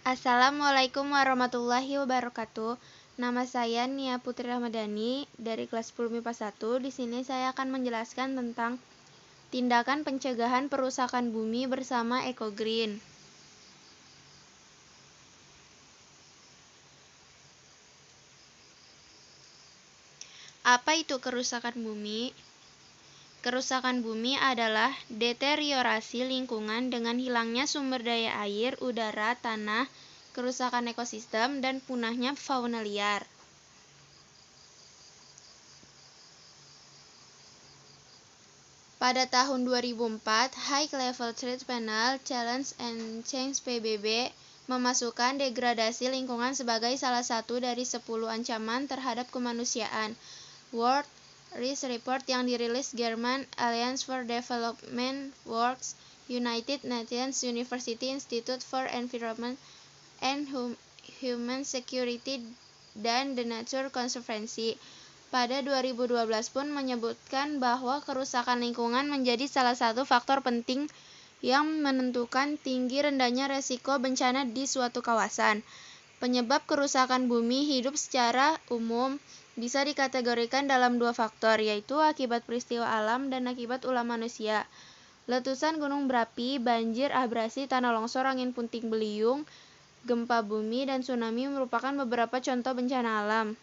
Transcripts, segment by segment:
Assalamualaikum warahmatullahi wabarakatuh. Nama saya Nia Putri Ramadhani dari kelas 10 MIPA 1. Di sini saya akan menjelaskan tentang tindakan pencegahan perusakan bumi bersama EcoGreen. Apa itu kerusakan bumi? Kerusakan bumi adalah deteriorasi lingkungan dengan hilangnya sumber daya air, udara, tanah, kerusakan ekosistem, dan punahnya fauna liar. Pada tahun 2004, High Level Threat Panel Challenge and Change PBB memasukkan degradasi lingkungan sebagai salah satu dari 10 ancaman terhadap kemanusiaan. World Risk Report yang dirilis German Alliance for Development Works, United Nations University Institute for Environment and Human Security, dan The Nature Conservancy pada 2012 pun menyebutkan bahwa kerusakan lingkungan menjadi salah satu faktor penting yang menentukan tinggi rendahnya resiko bencana di suatu kawasan. Penyebab kerusakan bumi hidup secara umum bisa dikategorikan dalam dua faktor, yaitu akibat peristiwa alam dan akibat ulah manusia. Letusan gunung berapi, banjir, abrasi, tanah longsor, angin puting beliung, gempa bumi, dan tsunami merupakan beberapa contoh bencana alam.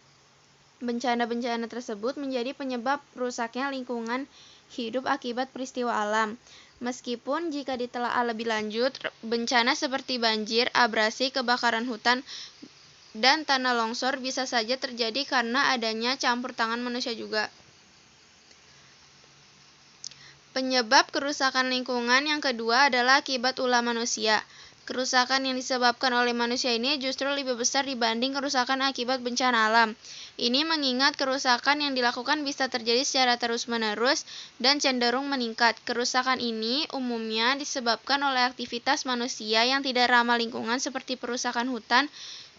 Bencana-bencana tersebut menjadi penyebab rusaknya lingkungan hidup akibat peristiwa alam. Meskipun jika ditelaah lebih lanjut, bencana seperti banjir, abrasi, kebakaran hutan, dan tanah longsor bisa saja terjadi karena adanya campur tangan manusia juga. Penyebab kerusakan lingkungan yang kedua adalah akibat ulah manusia. Kerusakan yang disebabkan oleh manusia ini justru lebih besar dibanding kerusakan akibat bencana alam. Ini mengingat kerusakan yang dilakukan bisa terjadi secara terus-menerus dan cenderung meningkat. Kerusakan ini umumnya disebabkan oleh aktivitas manusia yang tidak ramah lingkungan seperti perusakan hutan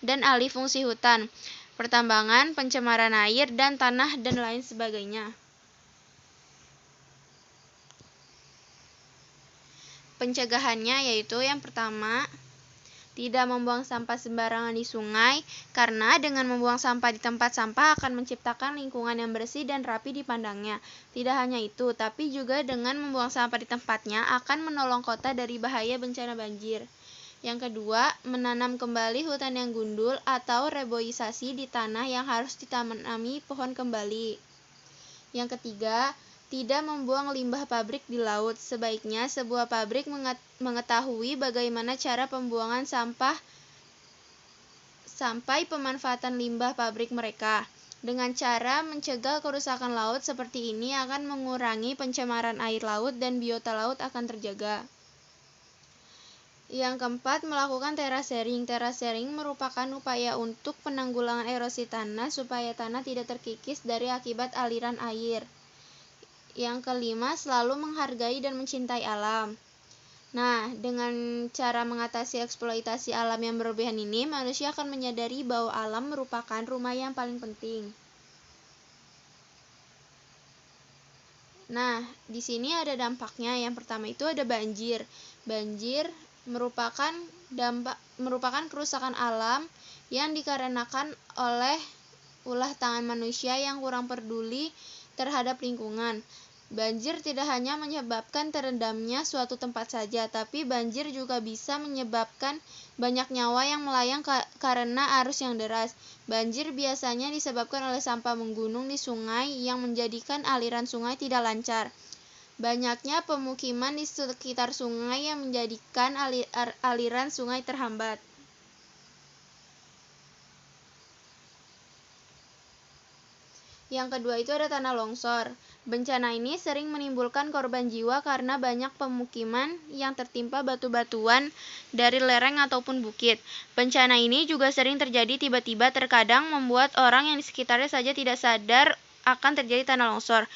dan alih fungsi hutan, pertambangan, pencemaran air dan tanah, dan lain sebagainya. Pencegahannya yaitu yang pertama, tidak membuang sampah sembarangan di sungai, karena dengan membuang sampah di tempat sampah akan menciptakan lingkungan yang bersih dan rapi dipandangnya. Tidak hanya itu, tapi juga dengan membuang sampah di tempatnya akan menolong kota dari bahaya bencana banjir. Yang kedua, menanam kembali hutan yang gundul atau reboisasi di tanah yang harus ditanami pohon kembali. Yang ketiga, tidak membuang limbah pabrik di laut. Sebaiknya sebuah pabrik mengetahui bagaimana cara pembuangan sampah sampai pemanfaatan limbah pabrik mereka. Dengan cara mencegah kerusakan laut seperti ini akan mengurangi pencemaran air laut dan biota laut akan terjaga. Yang keempat, melakukan terasering. Terasering merupakan upaya untuk penanggulangan erosi tanah supaya tanah tidak terkikis dari akibat aliran air. Yang kelima, selalu menghargai dan mencintai alam. Nah, dengan cara mengatasi eksploitasi alam yang berlebihan ini, manusia akan menyadari bahwa alam merupakan rumah yang paling penting. Nah, di sini ada dampaknya. Yang pertama itu ada banjir. Banjir merupakan kerusakan alam yang dikarenakan oleh ulah tangan manusia yang kurang peduli terhadap lingkungan. Banjir tidak hanya menyebabkan terendamnya suatu tempat saja, tapi banjir juga bisa menyebabkan banyak nyawa yang melayang karena arus yang deras. Banjir biasanya disebabkan oleh sampah menggunung di sungai yang menjadikan aliran sungai tidak lancar. Banyaknya pemukiman di sekitar sungai yang menjadikan aliran sungai terhambat. Yang kedua itu ada tanah longsor. Bencana ini sering menimbulkan korban jiwa karena banyak pemukiman yang tertimpa batu-batuan dari lereng ataupun bukit. Bencana ini juga sering terjadi tiba-tiba, terkadang membuat orang yang di sekitarnya saja tidak sadar akan terjadi tanah longsor.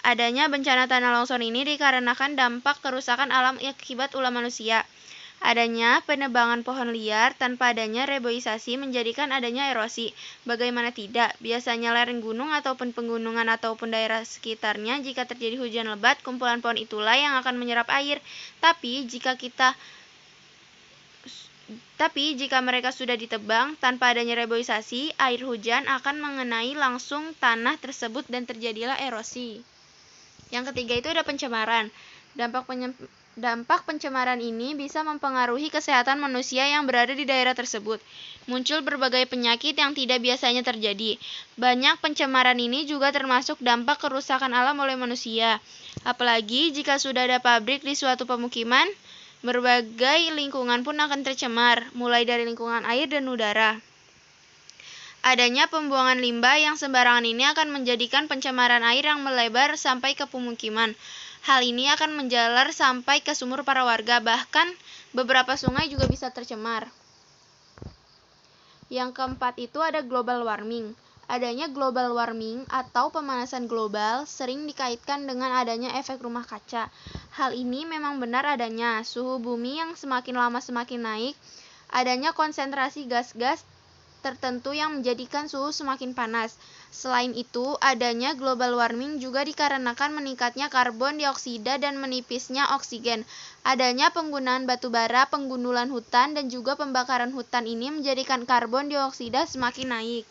Adanya bencana tanah longsor ini dikarenakan dampak kerusakan alam akibat ulah manusia. Adanya penebangan pohon liar tanpa adanya reboisasi menjadikan adanya erosi. Bagaimana tidak, biasanya lereng gunung ataupun pegunungan ataupun daerah sekitarnya jika terjadi hujan lebat, kumpulan pohon itulah yang akan menyerap air. Tapi jika kita Tapi jika mereka sudah ditebang, tanpa adanya reboisasi, air hujan akan mengenai langsung tanah tersebut dan terjadilah erosi. Yang ketiga itu ada pencemaran. Dampak pencemaran ini bisa mempengaruhi kesehatan manusia yang berada di daerah tersebut. Muncul berbagai penyakit yang tidak biasanya terjadi. Banyak pencemaran ini juga termasuk dampak kerusakan alam oleh manusia. Apalagi jika sudah ada pabrik di suatu pemukiman, berbagai lingkungan pun akan tercemar, mulai dari lingkungan air dan udara. Adanya pembuangan limbah yang sembarangan ini akan menjadikan pencemaran air yang melebar sampai ke pemukiman. Hal ini akan menjalar sampai ke sumur para warga, bahkan beberapa sungai juga bisa tercemar. Yang keempat itu ada global warming. Adanya global warming atau pemanasan global sering dikaitkan dengan adanya efek rumah kaca. Hal ini memang benar adanya. Suhu bumi yang semakin lama semakin naik, adanya konsentrasi gas-gas tertentu yang menjadikan suhu semakin panas. Selain itu, adanya global warming juga dikarenakan meningkatnya karbon dioksida dan menipisnya oksigen. Adanya penggunaan batu bara, penggundulan hutan, dan juga pembakaran hutan ini menjadikan karbon dioksida semakin naik.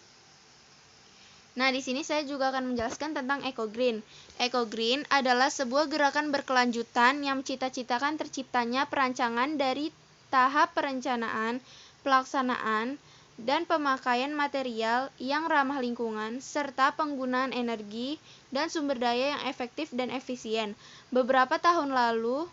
Nah, di sini saya juga akan menjelaskan tentang eco-green. Eco-green adalah sebuah gerakan berkelanjutan yang mencita-citakan terciptanya perancangan dari tahap perencanaan, pelaksanaan, dan pemakaian material yang ramah lingkungan, serta penggunaan energi dan sumber daya yang efektif dan efisien. Beberapa tahun lalu,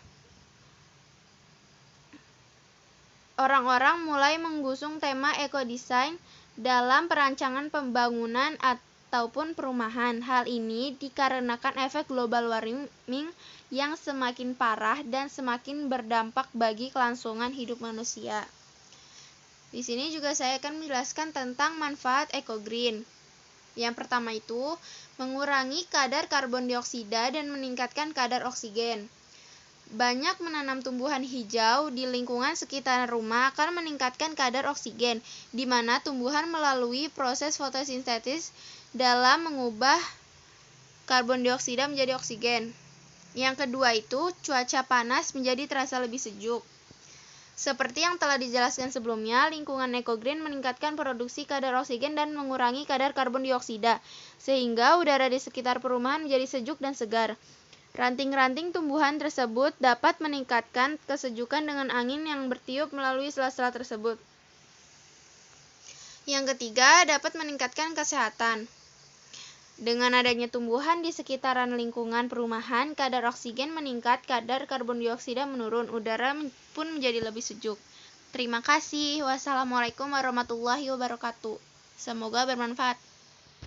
orang-orang mulai menggusung tema eco-design dalam perancangan pembangunan ataupun perumahan. Hal ini dikarenakan efek global warming yang semakin parah dan semakin berdampak bagi kelangsungan hidup manusia. Di sini juga saya akan menjelaskan tentang manfaat eco-green. Yang pertama itu, mengurangi kadar karbon dioksida dan meningkatkan kadar oksigen. Banyak menanam tumbuhan hijau di lingkungan sekitar rumah akan meningkatkan kadar oksigen, di mana tumbuhan melalui proses fotosintesis dalam mengubah karbon dioksida menjadi oksigen. Yang kedua itu, cuaca panas menjadi terasa lebih sejuk. Seperti yang telah dijelaskan sebelumnya, lingkungan eco-green meningkatkan produksi kadar oksigen dan mengurangi kadar karbon dioksida, sehingga udara di sekitar perumahan menjadi sejuk dan segar. Ranting-ranting tumbuhan tersebut dapat meningkatkan kesejukan dengan angin yang bertiup melalui sela-sela tersebut. Yang ketiga, dapat meningkatkan kesehatan. Dengan adanya tumbuhan di sekitaran lingkungan perumahan, kadar oksigen meningkat, kadar karbon dioksida menurun, udara pun menjadi lebih sejuk. Terima kasih. Wassalamualaikum warahmatullahi wabarakatuh. Semoga bermanfaat.